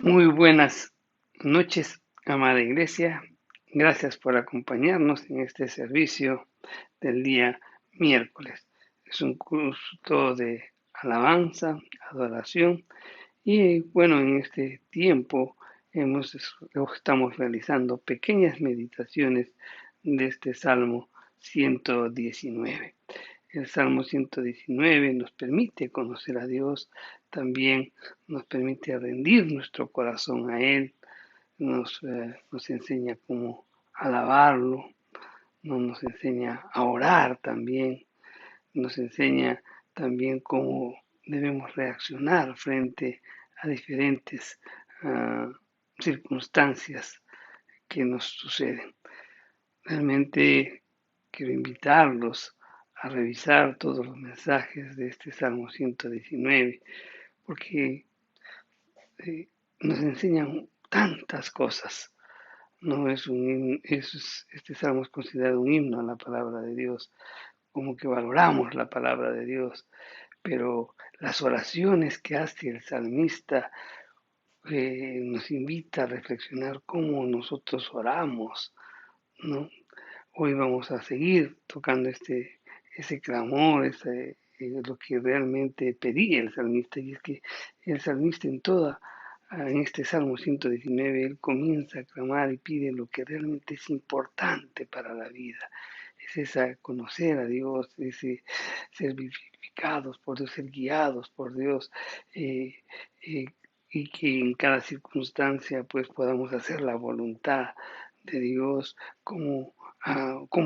Muy buenas noches, amada Iglesia. Gracias por acompañarnos en este servicio del día miércoles. Es un culto de alabanza, adoración y bueno, en este tiempo estamos realizando pequeñas meditaciones de este Salmo 119. El Salmo 119 nos permite conocer a Dios, también nos permite rendir nuestro corazón a Él, nos enseña cómo alabarlo, nos enseña a orar también, nos enseña también cómo debemos reaccionar frente a diferentes uh, circunstancias que nos suceden. Realmente quiero invitarlos a revisar todos los mensajes de este Salmo 119, porque nos enseñan tantas cosas. No es este salmo es considerado un himno a la palabra de Dios, como que valoramos la palabra de Dios, pero las oraciones que hace el salmista nos invita a reflexionar cómo nosotros oramos, ¿no? Hoy vamos a seguir tocando ese clamor, lo que realmente pedía el salmista, y es que el salmista en este Salmo 119, él comienza a clamar y pide lo que realmente es importante para la vida. Es esa conocer a Dios, ese ser vivificados por Dios, ser guiados por Dios, eh, eh, y que en cada circunstancia pues podamos hacer la voluntad de Dios, cómo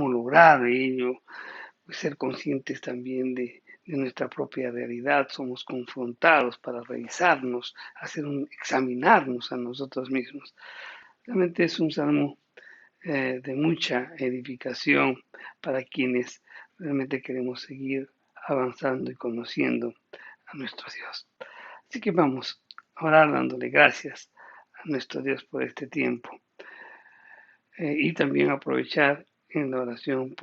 lograr ello, pues ser conscientes también de nuestra propia realidad. Somos confrontados para revisarnos, examinarnos a nosotros mismos. Realmente es un salmo de mucha edificación para quienes realmente queremos seguir avanzando y conociendo a nuestro Dios. Así que vamos a orar dándole gracias a nuestro Dios por este tiempo, y también aprovechar en la oración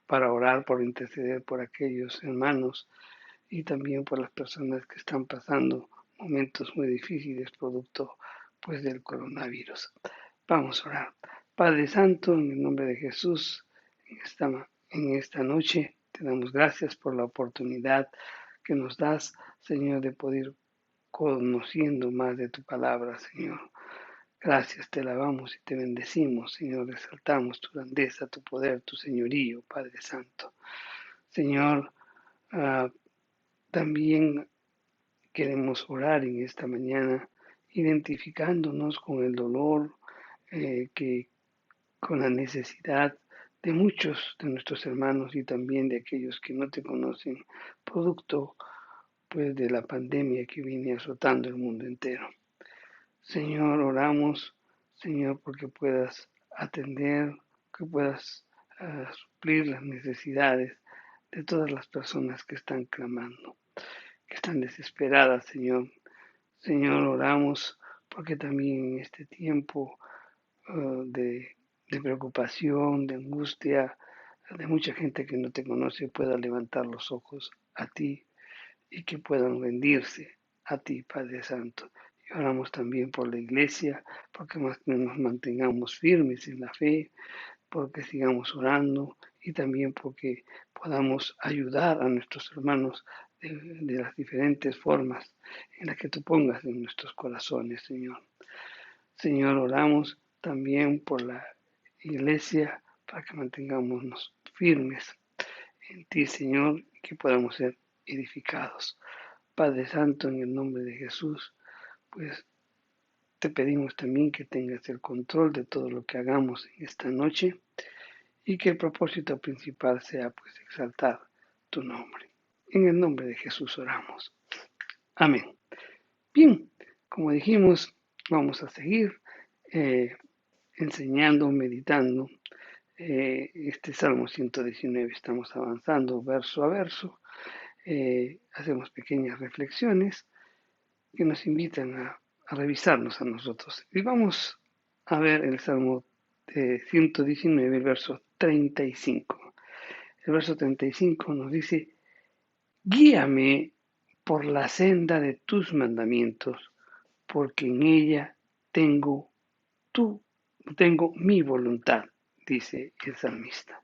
para orar, por interceder por aquellos hermanos y también por las personas que están pasando momentos muy difíciles producto pues del coronavirus. Vamos a orar. Padre Santo, en el nombre de Jesús, en esta noche te damos gracias por la oportunidad que nos das, Señor, de poder conociendo más de tu palabra, Señor. Gracias, te alabamos y te bendecimos, Señor, resaltamos tu grandeza, tu poder, tu señorío, Padre Santo. Señor, uh, también queremos orar en esta mañana, identificándonos con el dolor, con la necesidad de muchos de nuestros hermanos y también de aquellos que no te conocen, producto pues de la pandemia que viene azotando el mundo entero. Señor, oramos, Señor, porque puedas atender, que puedas suplir las necesidades de todas las personas que están clamando, que están desesperadas, Señor. Señor, oramos porque también en este tiempo de preocupación, de angustia, de mucha gente que no te conoce, pueda levantar los ojos a ti y que puedan rendirse a ti, Padre Santo. Y oramos también por la iglesia, porque nos mantengamos firmes en la fe, porque sigamos orando y también porque podamos ayudar a nuestros hermanos de las diferentes formas en las que tú pongas en nuestros corazones, Señor. Señor, oramos también por la iglesia para que mantengamos firmes en ti, Señor, y que podamos ser edificados. Padre Santo, en el nombre de Jesús, pues te pedimos también que tengas el control de todo lo que hagamos en esta noche y que el propósito principal sea pues exaltar tu nombre. En el nombre de Jesús oramos. Amén. Bien, como dijimos, vamos a seguir eh, enseñando, meditando este Salmo 119. Estamos avanzando verso a verso. Hacemos pequeñas reflexiones que nos invitan a revisarnos a nosotros. Y vamos a ver el Salmo 119, el verso 35. El verso 35 nos dice: guíame por la senda de tus mandamientos, porque en ella tengo tengo mi voluntad, dice el salmista.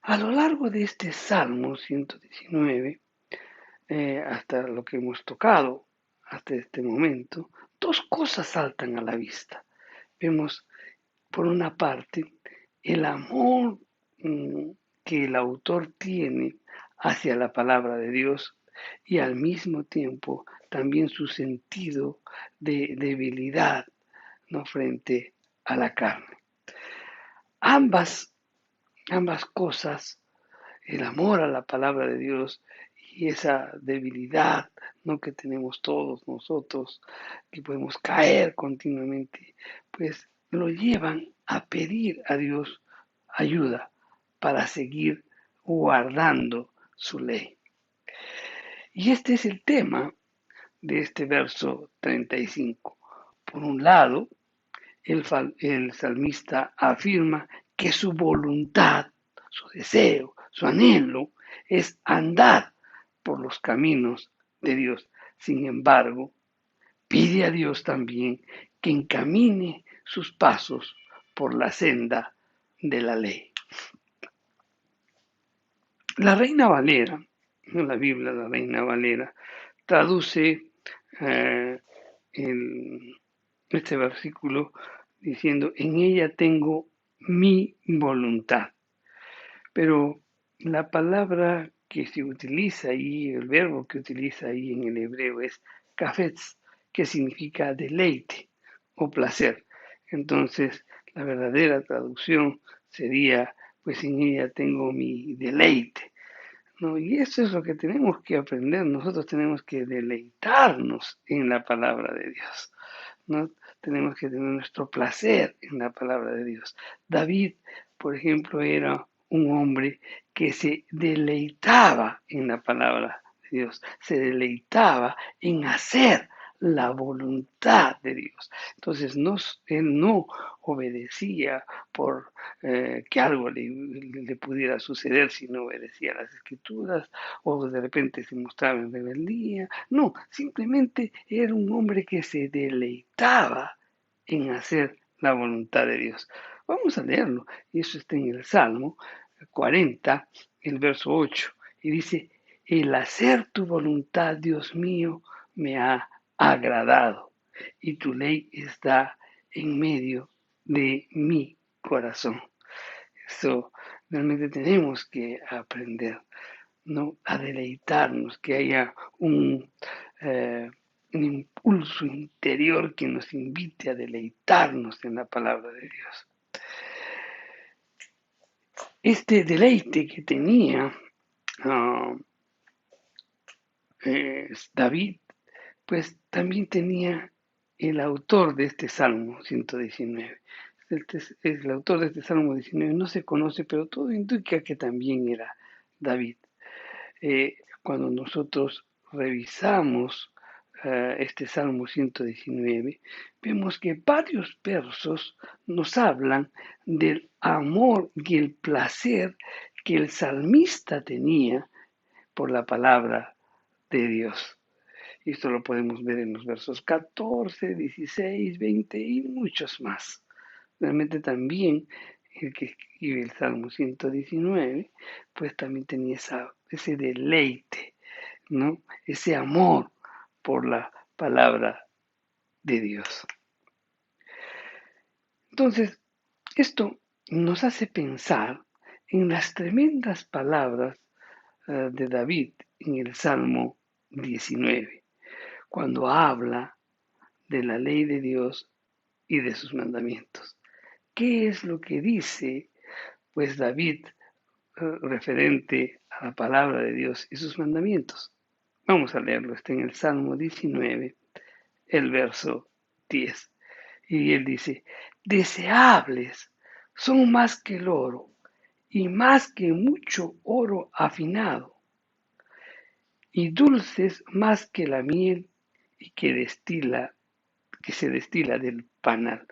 A lo largo de este Salmo 119, hasta lo que hemos tocado hasta este momento, dos cosas saltan a la vista. Vemos, por una parte, el amor que el autor tiene hacia la palabra de Dios y al mismo tiempo también su sentido de debilidad, ¿no?, frente a la carne. Ambas cosas, el amor a la palabra de Dios y esa debilidad, ¿no?, que tenemos todos nosotros, que podemos caer continuamente, pues lo llevan a pedir a Dios ayuda para seguir guardando su ley. Y este es el tema de este verso 35. Por un lado, el salmista afirma que su voluntad, su deseo, su anhelo es andar por los caminos de Dios. Sin embargo, pide a Dios también que encamine sus pasos por la senda de la ley. La Reina Valera, en la Biblia, la Reina Valera, traduce este versículo diciendo: en ella tengo mi voluntad. Pero la palabra que se utiliza ahí, el verbo que utiliza ahí en el hebreo es kafetz, que significa deleite o placer. Entonces, la verdadera traducción sería: pues en ella tengo mi deleite, ¿no? Y eso es lo que tenemos que aprender. Nosotros tenemos que deleitarnos en la palabra de Dios, ¿no? Tenemos que tener nuestro placer en la palabra de Dios. David, por ejemplo, era un hombre que se deleitaba en la palabra de Dios, se deleitaba en hacer la voluntad de Dios. Entonces, él no obedecía por que algo le pudiera suceder si no obedecía las escrituras, o de repente se mostraba en rebeldía. No, simplemente era un hombre que se deleitaba en hacer la voluntad de Dios. Vamos a leerlo, y eso está en el Salmo 40, el verso 8, y dice: el hacer tu voluntad, Dios mío, me ha agradado, y tu ley está en medio de mi corazón. Eso realmente tenemos que aprender, ¿no?, a deleitarnos, que haya un impulso interior que nos invite a deleitarnos en la palabra de Dios. Este deleite que tenía David, pues también tenía el autor de este Salmo 119. El autor de este Salmo 19 no se conoce, pero todo indica que también era David. Cuando nosotros revisamos este Salmo 119, vemos que varios versos nos hablan del amor y el placer que el salmista tenía por la palabra de Dios. Esto lo podemos ver en los versos 14, 16, 20 y muchos más. Realmente también el que escribe el Salmo 119, pues también tenía ese deleite, ¿no?, ese amor por la palabra de Dios. Entonces, esto nos hace pensar en las tremendas palabras de David en el Salmo 19, cuando habla de la ley de Dios y de sus mandamientos. ¿Qué es lo que dice, pues, David referente a la palabra de Dios y sus mandamientos? Vamos a leerlo, está en el Salmo 19, el verso 10. Y él dice: deseables son más que el oro y más que mucho oro afinado, y dulces más que la miel y que se destila del panal.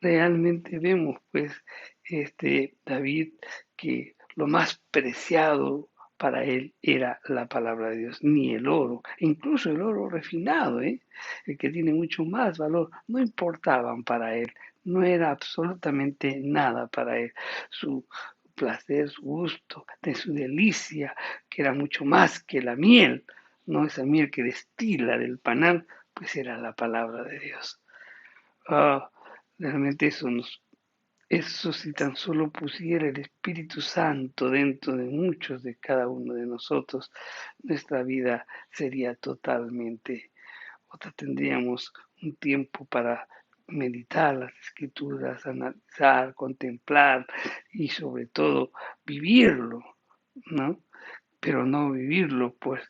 Realmente vemos, pues, David, que lo más preciado para él era la palabra de Dios, ni el oro, incluso el oro refinado, el que tiene mucho más valor, no importaban para él, no era absolutamente nada para él. Su placer, su gusto, de su delicia, que era mucho más que la miel, no esa miel que destila del panal, pues era la palabra de Dios. Ah, realmente eso si tan solo pusiera el Espíritu Santo dentro de muchos de cada uno de nosotros, nuestra vida sería totalmente otra. Tendríamos un tiempo para meditar las escrituras, analizar, contemplar y sobre todo vivirlo, ¿no? Pero no vivirlo pues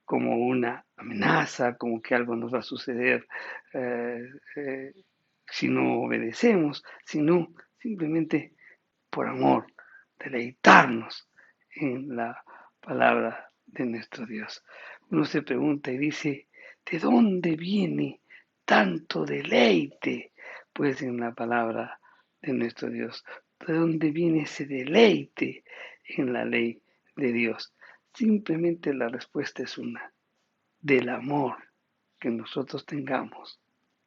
como una amenaza, como que algo nos va a suceder eh, eh, si no obedecemos, sino simplemente por amor, deleitarnos en la palabra de nuestro Dios. Uno se pregunta y dice, ¿de dónde viene tanto deleite? Pues en la palabra de nuestro Dios. ¿De dónde viene ese deleite en la ley de Dios? Simplemente la respuesta es una, del amor que nosotros tengamos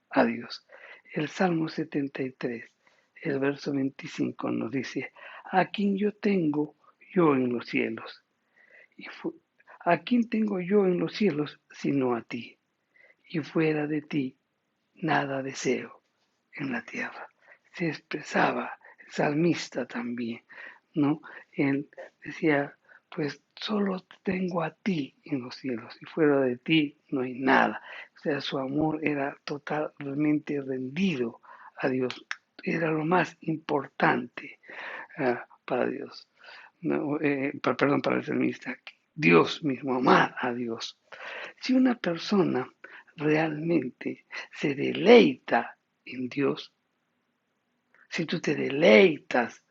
a Dios. El Salmo 73, el verso 25 nos dice, a quien yo tengo yo en los cielos. Y ¿a quién tengo yo en los cielos sino a ti? Y fuera de ti nada deseo en la tierra. Se expresaba el salmista también, ¿no? Él decía, pues solo tengo a ti en los cielos y fuera de ti no hay nada. O sea, su amor era totalmente rendido a Dios. Era lo más importante para Dios. No, perdón, para el salmista. Dios mismo, amar a Dios. Si una persona realmente se deleita en Dios, si tú te deleitas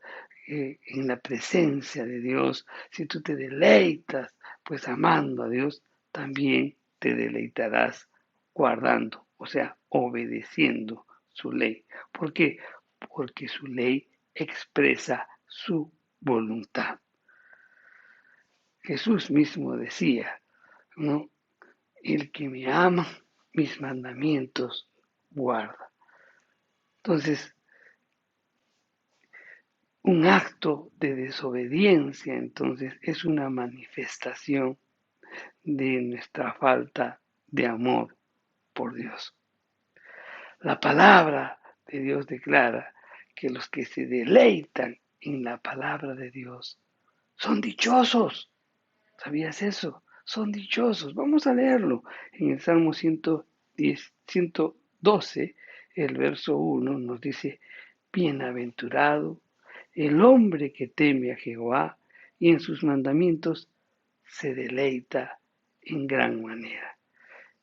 en la presencia de Dios, si tú te deleitas pues amando a Dios, también te deleitarás guardando, o sea, obedeciendo su ley. ¿Por qué? Porque su ley expresa su voluntad. Jesús mismo decía, ¿no? El que me ama, mis mandamientos guarda. Entonces, un acto de desobediencia, entonces, es una manifestación de nuestra falta de amor por Dios. La palabra de Dios declara que los que se deleitan en la palabra de Dios son dichosos. ¿Sabías eso? Son dichosos. Vamos a leerlo en el Salmo 112, el verso 1 nos dice, bienaventurado el hombre que teme a Jehová y en sus mandamientos se deleita en gran manera.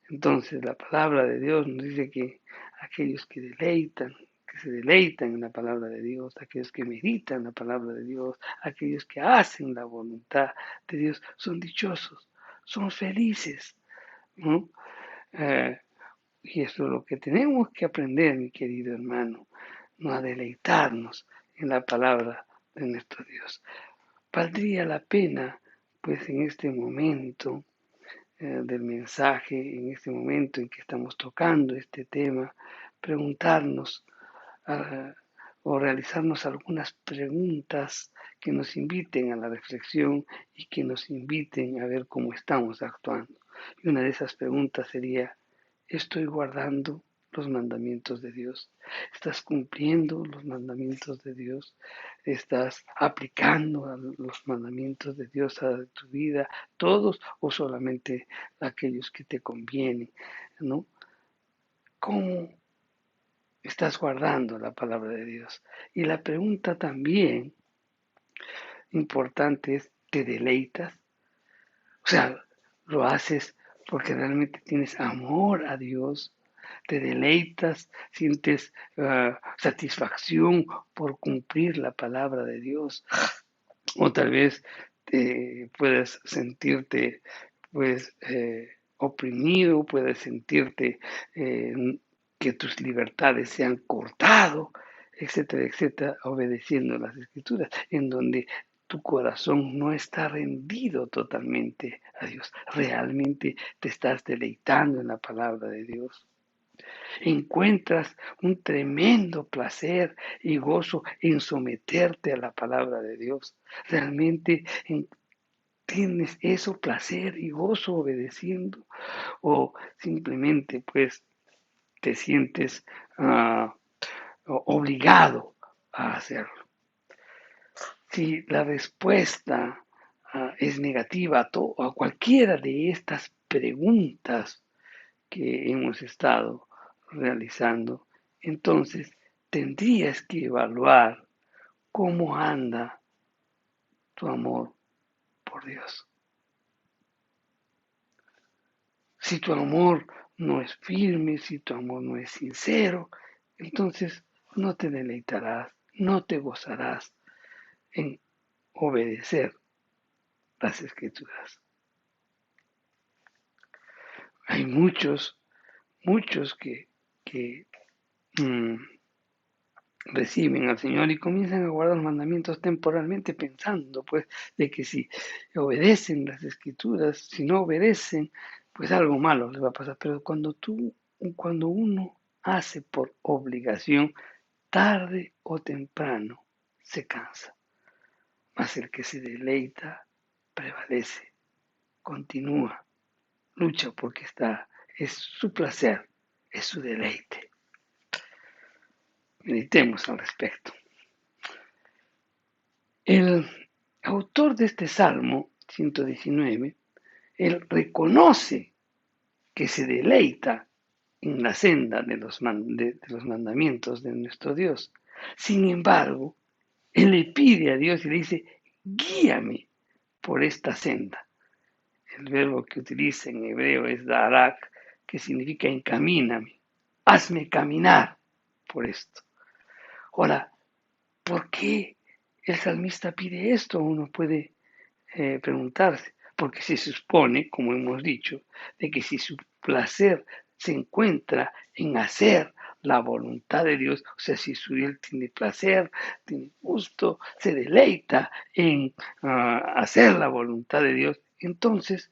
Entonces la palabra de Dios nos dice que aquellos que se deleitan en la palabra de Dios, aquellos que meditan la palabra de Dios, aquellos que hacen la voluntad de Dios, son dichosos, son felices, ¿no? Eh, y eso es lo que tenemos que aprender, mi querido hermano, no a deleitarnos en la palabra de nuestro Dios. Valdría la pena, pues en este momento, del mensaje, en este momento en que estamos tocando este tema, preguntarnos o realizarnos algunas preguntas que nos inviten a la reflexión y que nos inviten a ver cómo estamos actuando. Y una de esas preguntas sería, ¿estoy guardando los mandamientos de Dios? ¿Estás cumpliendo los mandamientos de Dios? ¿Estás aplicando los mandamientos de Dios a tu vida, todos o solamente aquellos que te convienen? ¿No? ¿Cómo estás guardando la palabra de Dios? Y la pregunta también importante es, ¿te deleitas? O sea, ¿lo haces porque realmente tienes amor a Dios? ¿Te deleitas? ¿Sientes satisfacción por cumplir la palabra de Dios? O tal vez puedas sentirte pues oprimido, puedes sentirte eh, que tus libertades se han cortado, etcétera, etcétera, obedeciendo las escrituras, en donde tu corazón no está rendido totalmente a Dios. Realmente te estás deleitando en la palabra de Dios. Encuentras un tremendo placer y gozo en someterte a la palabra de Dios. Realmente tienes eso, placer y gozo obedeciendo, o simplemente pues te sientes obligado a hacerlo. Si la respuesta es negativa a cualquiera de estas preguntas que hemos estado realizando, entonces tendrías que evaluar cómo anda tu amor por Dios. Si tu amor no es firme, si tu amor no es sincero, entonces no te deleitarás, no te gozarás en obedecer las Escrituras. Hay muchos que reciben al Señor y comienzan a guardar los mandamientos temporalmente pensando pues de que si obedecen las Escrituras, si no obedecen, pues algo malo les va a pasar. Pero cuando uno hace por obligación, tarde o temprano se cansa. Mas el que se deleita prevalece, continúa, lucha porque es su placer, es su deleite. Meditemos al respecto. El autor de este Salmo 119, él reconoce que se deleita en la senda de los mandamientos de nuestro Dios. Sin embargo, él le pide a Dios y le dice, guíame por esta senda. El verbo que utiliza en hebreo es darak, que significa encamíname, hazme caminar por esto. Ahora, ¿por qué el salmista pide esto? Uno puede preguntarse, porque se supone, como hemos dicho, de que si su placer se encuentra en hacer la voluntad de Dios, o sea, si él tiene placer, tiene gusto, se deleita en hacer la voluntad de Dios, entonces,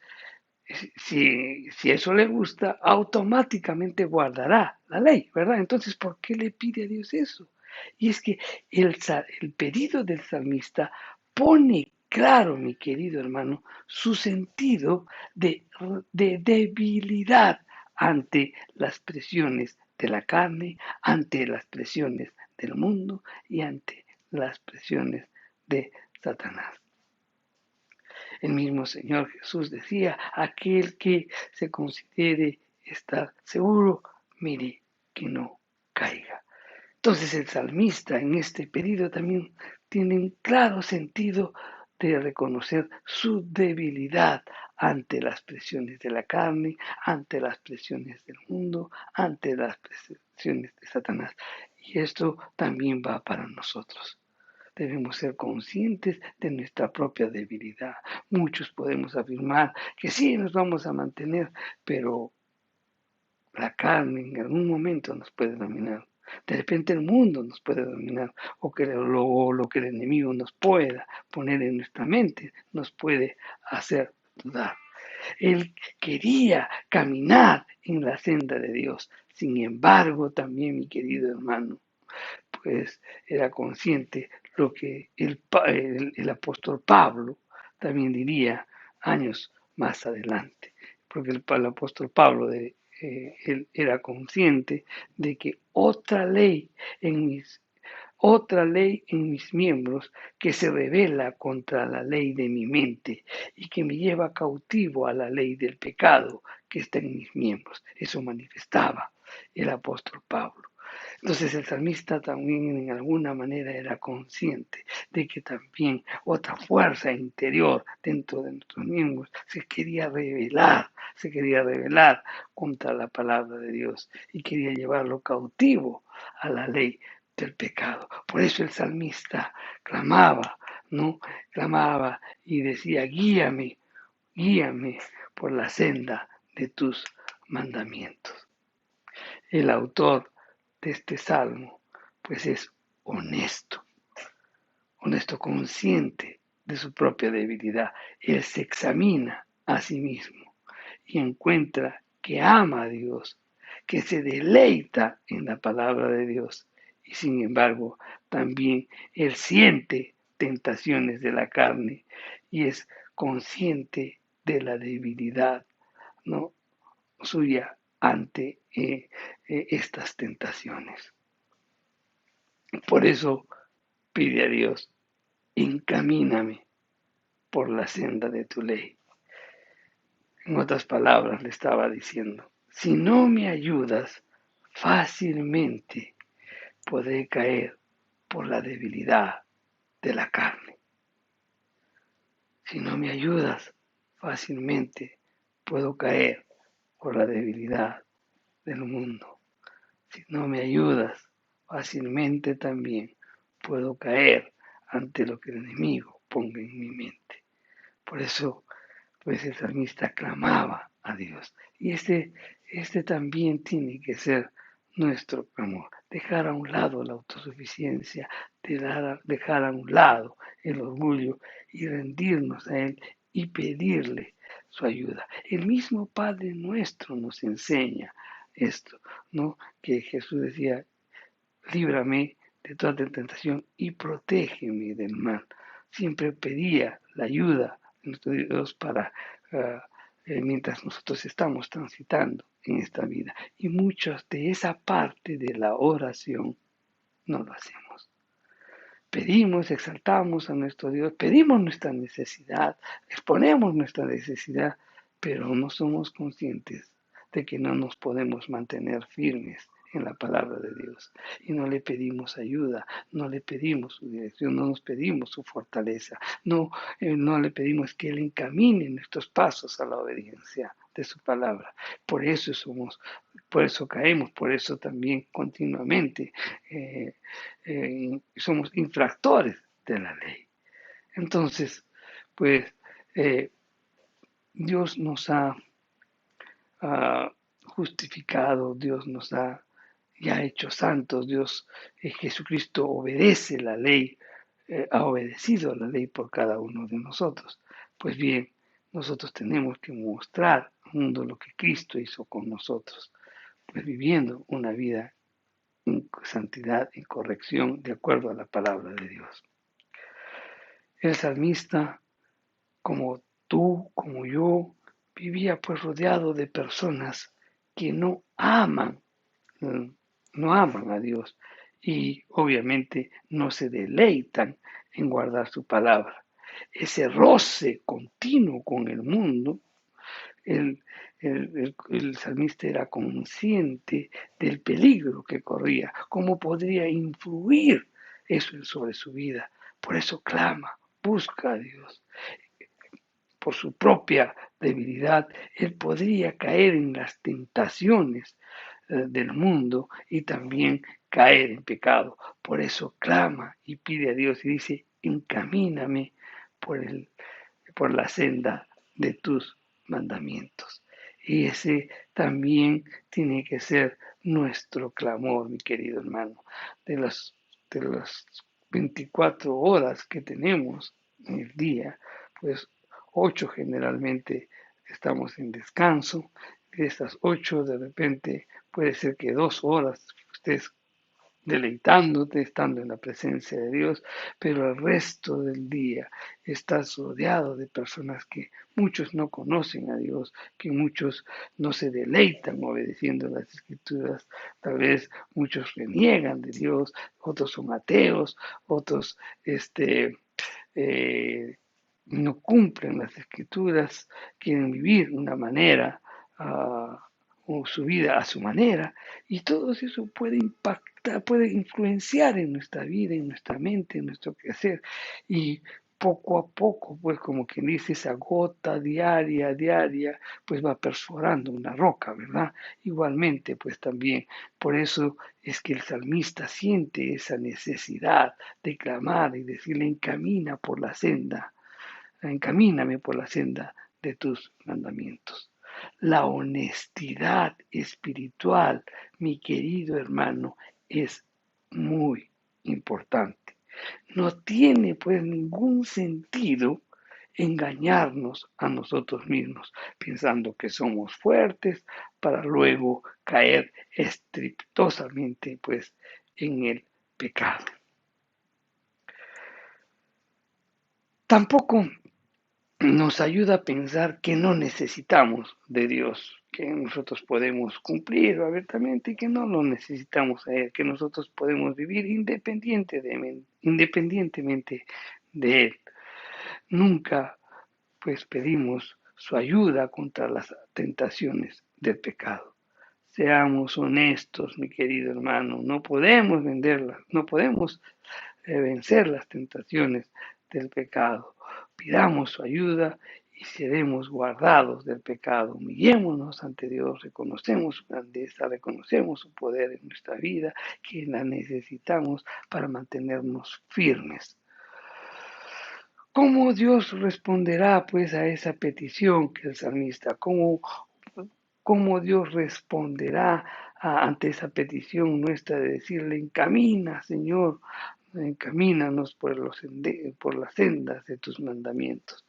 si eso le gusta, automáticamente guardará la ley, ¿verdad? Entonces, ¿por qué le pide a Dios eso? Y es que el pedido del salmista pone claro, mi querido hermano, su sentido de debilidad ante las presiones de la carne, ante las presiones del mundo y ante las presiones de Satanás. El mismo Señor Jesús decía, aquel que se considere estar seguro, mire que no caiga. Entonces el salmista en este pedido también tiene un claro sentido de reconocer su debilidad ante las presiones de la carne, ante las presiones del mundo, ante las presiones de Satanás. Y esto también va para nosotros. Debemos ser conscientes de nuestra propia debilidad. Muchos podemos afirmar que sí nos vamos a mantener, pero la carne en algún momento nos puede dominar. De repente el mundo nos puede dominar o lo que el enemigo nos pueda poner en nuestra mente nos puede hacer dudar. Él quería caminar en la senda de Dios. Sin embargo, también, mi querido hermano, pues era consciente lo que el apóstol Pablo también diría años más adelante, porque el apóstol Pablo él era consciente de que otra ley en mis miembros que se revela contra la ley de mi mente y que me lleva cautivo a la ley del pecado que está en mis miembros. Eso manifestaba el apóstol Pablo. Entonces el salmista también en alguna manera era consciente de que también otra fuerza interior dentro de nuestros miembros se quería rebelar contra la palabra de Dios y quería llevarlo cautivo a la ley del pecado. Por eso el salmista clamaba, ¿no? Clamaba y decía, guíame por la senda de tus mandamientos. El autor de este salmo, pues es honesto, consciente de su propia debilidad. Él se examina a sí mismo y encuentra que ama a Dios, que se deleita en la palabra de Dios. Y sin embargo, también él siente tentaciones de la carne y es consciente de la debilidad, ¿no?, suya ante estas tentaciones. Por eso pide a Dios: encamíname por la senda de tu ley. En otras palabras, le estaba diciendo: si no me ayudas, fácilmente podré caer por la debilidad de la carne. Si no me ayudas, fácilmente puedo caer por la debilidad del mundo. Si no me ayudas, fácilmente también puedo caer ante lo que el enemigo ponga en mi mente. Por eso, pues el salmista clamaba a Dios. Y este también tiene que ser nuestro clamor. Dejar a un lado la autosuficiencia, dejar a un lado el orgullo y rendirnos a Él y pedirle su ayuda. El mismo Padre nuestro nos enseña esto, ¿no? Que Jesús decía: líbrame de toda tentación y protégeme del mal. Siempre pedía la ayuda de nuestro Dios para mientras nosotros estamos transitando en esta vida. Y muchas de esa parte de la oración no lo hacemos. Pedimos, exaltamos a nuestro Dios, pedimos nuestra necesidad, exponemos nuestra necesidad, pero no somos conscientes de que no nos podemos mantener firmes en la palabra de Dios. Y no le pedimos ayuda, no le pedimos su dirección, no nos pedimos su fortaleza, no le pedimos que Él encamine nuestros pasos a la obediencia de su palabra. Por eso caemos, por eso también continuamente somos infractores de la ley. Entonces, pues Dios nos ha justificado, Dios nos ha ya hecho santos, Dios, Jesucristo obedece la ley, ha obedecido la ley por cada uno de nosotros. Pues bien, nosotros tenemos que mostrar al mundo lo que Cristo hizo con nosotros, pues viviendo una vida en santidad y corrección de acuerdo a la palabra de Dios. El salmista, como tú, como yo, vivía pues rodeado de personas que no aman a Dios y obviamente no se deleitan en guardar su palabra. Ese roce continuo con el mundo, el salmista era consciente del peligro que corría, cómo podría influir eso sobre su vida. Por eso clama, busca a Dios. Por su propia debilidad, él podría caer en las tentaciones del mundo y también caer en pecado. Por eso clama y pide a Dios y dice: encamíname por la senda de tus mandamientos. Y ese también tiene que ser nuestro clamor, mi querido hermano. De las 24 horas que tenemos en el día, pues 8 generalmente estamos en descanso. De estas 8, de repente puede ser que 2 horas estés deleitándote, estando en la presencia de Dios, pero el resto del día estás rodeado de personas que muchos no conocen a Dios, que muchos no se deleitan obedeciendo las Escrituras, tal vez muchos reniegan de Dios, otros son ateos, otros no cumplen las Escrituras, quieren vivir una manera, o su vida a su manera, y todo eso puede impactar, puede influenciar en nuestra vida, en nuestra mente, en nuestro quehacer, y poco a poco, pues como quien dice, esa gota diaria, pues va perforando una roca, ¿verdad? Igualmente, pues también, por eso es que el salmista siente esa necesidad de clamar y decirle: encamíname por la senda de tus mandamientos. La honestidad espiritual, mi querido hermano, es muy importante. No tiene pues ningún sentido engañarnos a nosotros mismos, pensando que somos fuertes para luego caer estrepitosamente pues en el pecado. Tampoco nos ayuda a pensar que no necesitamos de Dios, que nosotros podemos cumplir abiertamente y que no lo necesitamos a Él, que nosotros podemos vivir independientemente de Él. Nunca pues pedimos su ayuda contra las tentaciones del pecado. Seamos honestos, mi querido hermano, no podemos venderlas, no podemos vencer las tentaciones del pecado. Pidamos su ayuda y seremos guardados del pecado. Humillémonos ante Dios, reconocemos su grandeza, reconocemos su poder en nuestra vida, que la necesitamos para mantenernos firmes. ¿Cómo Dios responderá pues a esa petición que el salmista? ¿Cómo Dios responderá ante esa petición nuestra de decirle, encamina, Señor, encamínanos por las sendas de tus mandamientos?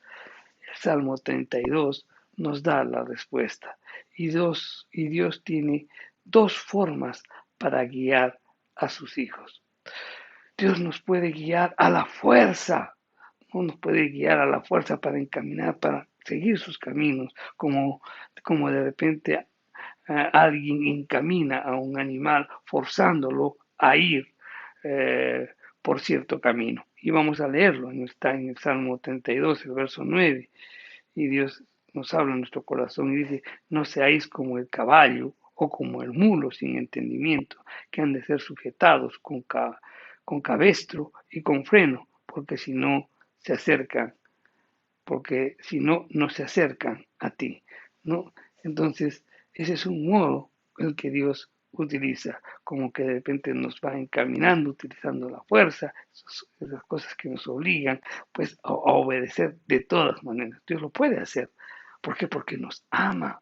El Salmo 32 nos da la respuesta. Y Dios tiene dos formas para guiar a sus hijos. Dios nos puede guiar a la fuerza, no nos puede guiar a la fuerza para encaminar, para seguir sus caminos, como de repente alguien encamina a un animal forzándolo a ir eh, por cierto camino. Y vamos a leerlo, está en el Salmo 32, el verso 9, y Dios nos habla en nuestro corazón y dice, no seáis como el caballo o como el mulo sin entendimiento, que han de ser sujetados con cabestro y con freno, porque si no se acercan, porque si no, no se acercan a ti, ¿no? Entonces, ese es un modo el que Dios utiliza, como que de repente nos va encaminando, utilizando la fuerza, esas cosas que nos obligan, pues, a obedecer de todas maneras. Dios lo puede hacer. ¿Por qué? Porque nos ama.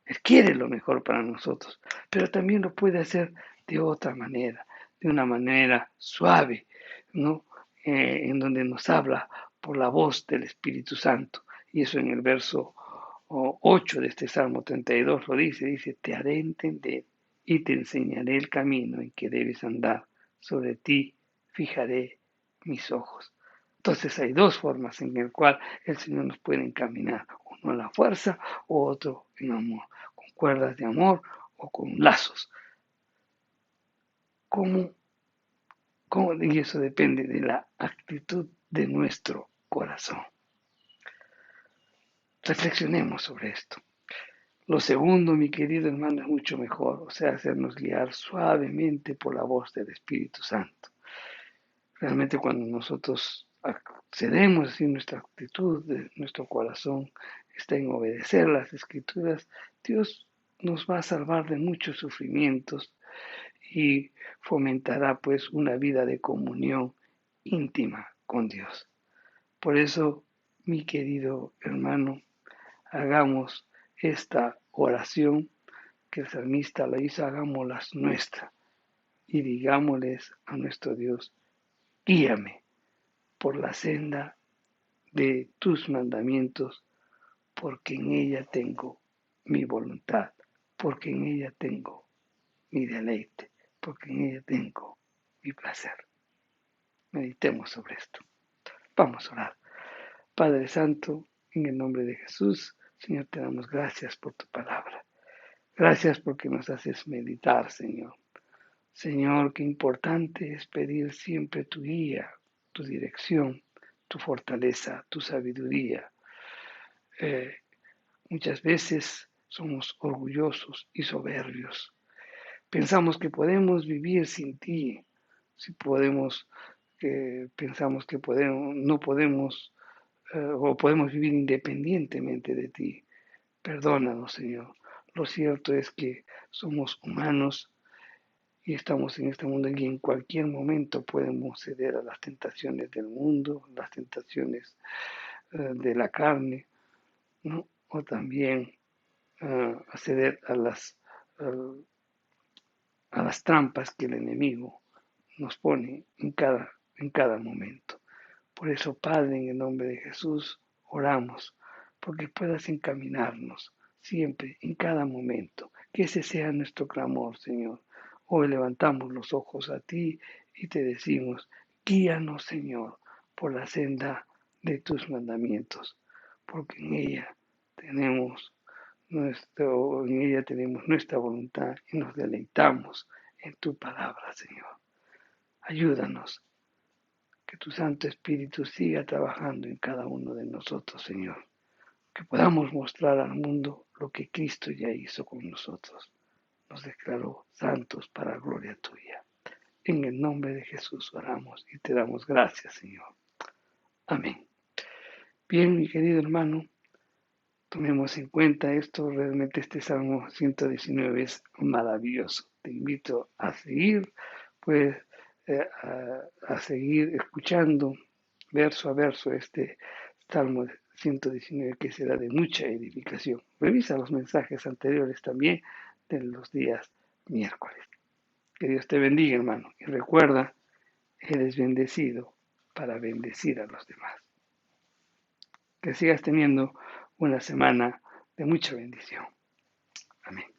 Él quiere lo mejor para nosotros, pero también lo puede hacer de otra manera, de una manera suave, ¿no? En donde nos habla por la voz del Espíritu Santo. Y eso en el verso 8 de este Salmo 32 lo dice, te haré entender y te enseñaré el camino en que debes andar. Sobre ti fijaré mis ojos. Entonces hay dos formas en las cuales el Señor nos puede encaminar, uno a la fuerza o otro en amor, con cuerdas de amor o con lazos. ¿Cómo? Y eso depende de la actitud de nuestro corazón. Reflexionemos sobre esto. Lo segundo, mi querido hermano, es mucho mejor, o sea, hacernos guiar suavemente por la voz del Espíritu Santo. Realmente cuando nosotros accedemos así, nuestra actitud, de nuestro corazón está en obedecer las Escrituras, Dios nos va a salvar de muchos sufrimientos y fomentará pues una vida de comunión íntima con Dios. Por eso, mi querido hermano, hagamos esta oración que el salmista la hizo, hagámoslas nuestra y digámosles a nuestro Dios, guíame por la senda de tus mandamientos, porque en ella tengo mi voluntad, porque en ella tengo mi deleite, porque en ella tengo mi placer. Meditemos sobre esto. Vamos a orar. Padre Santo, en el nombre de Jesús, Señor, te damos gracias por tu palabra. Gracias porque nos haces meditar, Señor. Señor, qué importante es pedir siempre tu guía, tu dirección, tu fortaleza, tu sabiduría. Eh, Muchas veces somos orgullosos y soberbios. Pensamos que podemos vivir sin ti, si podemos, pensamos que no podemos o podemos vivir independientemente de ti. Perdónanos, Señor. Lo cierto es que somos humanos y estamos en este mundo y en cualquier momento podemos ceder a las tentaciones del mundo, las tentaciones de la carne, ¿no? O también acceder a las trampas que el enemigo nos pone en cada momento. Por eso, Padre, en el nombre de Jesús, oramos, porque puedas encaminarnos siempre, en cada momento. Que ese sea nuestro clamor, Señor. Hoy levantamos los ojos a ti y te decimos, guíanos, Señor, por la senda de tus mandamientos, porque en ella tenemos nuestra voluntad y nos deleitamos en tu palabra, Señor. Ayúdanos, que tu Santo Espíritu siga trabajando en cada uno de nosotros, Señor. Que podamos mostrar al mundo lo que Cristo ya hizo con nosotros. Nos declaró santos para gloria tuya. En el nombre de Jesús oramos y te damos gracias, Señor. Amén. Bien, mi querido hermano, tomemos en cuenta esto. Realmente este Salmo 119 es maravilloso. Te invito a seguir, pues, a seguir escuchando verso a verso este Salmo 119 que será de mucha edificación. Revisa los mensajes anteriores también de los días miércoles. Que Dios te bendiga, hermano. Y recuerda, eres bendecido para bendecir a los demás. Que sigas teniendo una semana de mucha bendición. Amén.